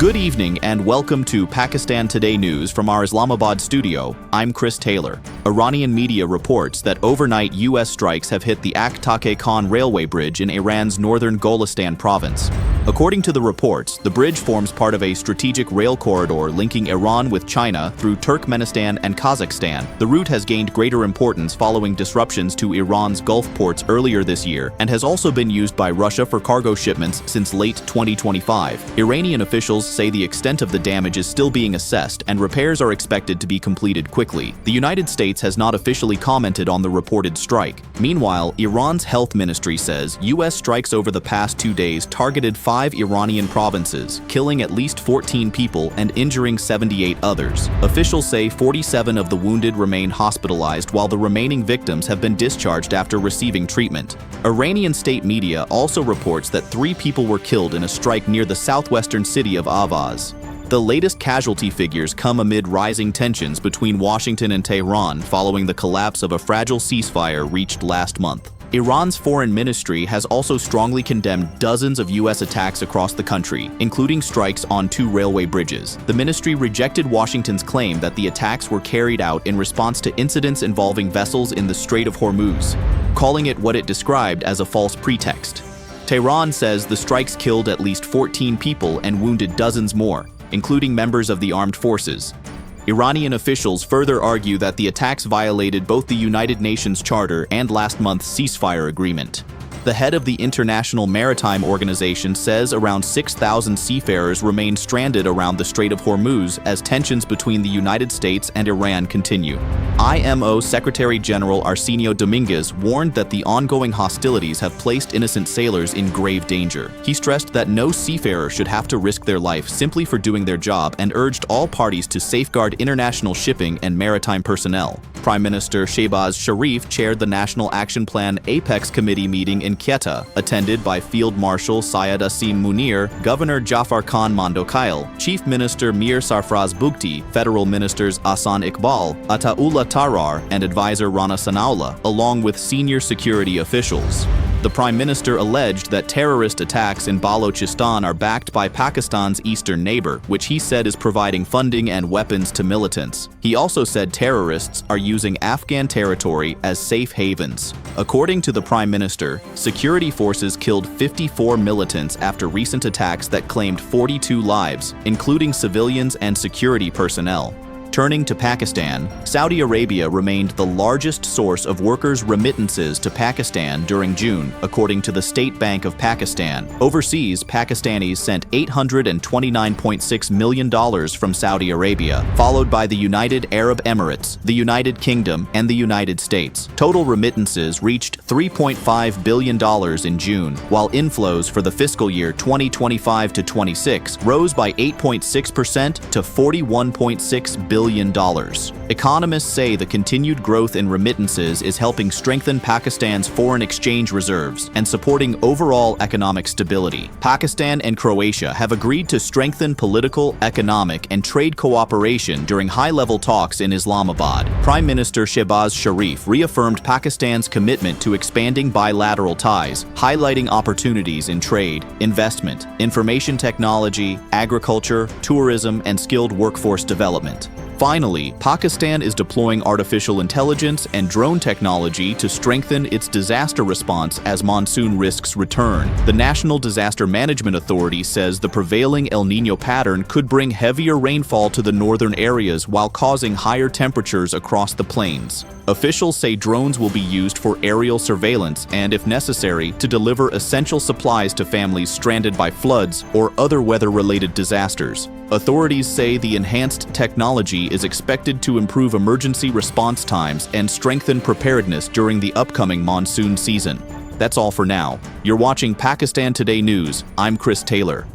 Good evening and welcome to Pakistan Today News from our Islamabad studio. I'm Chris Taylor. Iranian media reports that overnight U.S. strikes have hit the Aktake Khan railway bridge in Iran's northern Golestan province. According to the reports, the bridge forms part of a strategic rail corridor linking Iran with China through Turkmenistan and Kazakhstan. The route has gained greater importance following disruptions to Iran's Gulf ports earlier this year and has also been used by Russia for cargo shipments since late 2025. Iranian officials say the extent of the damage is still being assessed and repairs are expected to be completed quickly. The United States has not officially commented on the reported strike. Meanwhile, Iran's health ministry says U.S. strikes over the past 2 days targeted 5 Iranian provinces, killing at least 14 people and injuring 78 others. Officials say 47 of the wounded remain hospitalized while the remaining victims have been discharged after receiving treatment. Iranian state media also reports that 3 people were killed in a strike near the southwestern city of Ahvaz. The latest casualty figures come amid rising tensions between Washington and Tehran following the collapse of a fragile ceasefire reached last month. Iran's foreign ministry has also strongly condemned dozens of U.S. attacks across the country, including strikes on 2 railway bridges. The ministry rejected Washington's claim that the attacks were carried out in response to incidents involving vessels in the Strait of Hormuz, calling it what it described as a false pretext. Tehran says the strikes killed at least 14 people and wounded dozens more, including members of the armed forces. Iranian officials further argue that the attacks violated both the United Nations Charter and last month's ceasefire agreement. The head of the International Maritime Organization says around 6,000 seafarers remain stranded around the Strait of Hormuz as tensions between the United States and Iran continue. IMO Secretary General Arsenio Dominguez warned that the ongoing hostilities have placed innocent sailors in grave danger. He stressed that no seafarer should have to risk their life simply for doing their job and urged all parties to safeguard international shipping and maritime personnel. Prime Minister Shehbaz Sharif chaired the National Action Plan Apex Committee meeting in Quetta, attended by Field Marshal Syed Asim Munir, Governor Jafar Khan Mandokail, Chief Minister Mir Sarfraz Bugti, Federal Ministers Ahsan Iqbal, Ataullah Tarar, and Advisor Rana Sanaullah, along with senior security officials. The Prime Minister alleged that terrorist attacks in Balochistan are backed by Pakistan's eastern neighbor, which he said is providing funding and weapons to militants. He also said terrorists are using Afghan territory as safe havens. According to the Prime Minister, security forces killed 54 militants after recent attacks that claimed 42 lives, including civilians and security personnel. Turning to Pakistan, Saudi Arabia remained the largest source of workers' remittances to Pakistan during June, according to the State Bank of Pakistan. Overseas, Pakistanis sent $829.6 million from Saudi Arabia, followed by the United Arab Emirates, the United Kingdom, and the United States. Total remittances reached $3.5 billion in June, while inflows for the fiscal year 2025 to 26 rose by 8.6% to $41.6 billion. Economists say the continued growth in remittances is helping strengthen Pakistan's foreign exchange reserves and supporting overall economic stability. Pakistan and Croatia have agreed to strengthen political, economic, and trade cooperation during high-level talks in Islamabad. Prime Minister Shehbaz Sharif reaffirmed Pakistan's commitment to expanding bilateral ties, highlighting opportunities in trade, investment, information technology, agriculture, tourism, and skilled workforce development. Finally, Pakistan is deploying artificial intelligence and drone technology to strengthen its disaster response as monsoon risks return. The National Disaster Management Authority says the prevailing El Niño pattern could bring heavier rainfall to the northern areas while causing higher temperatures across the plains. Officials say drones will be used for aerial surveillance and, if necessary, to deliver essential supplies to families stranded by floods or other weather-related disasters. Authorities say the enhanced technology is expected to improve emergency response times and strengthen preparedness during the upcoming monsoon season. That's all for now. You're watching Pakistan Today News. I'm Chris Taylor.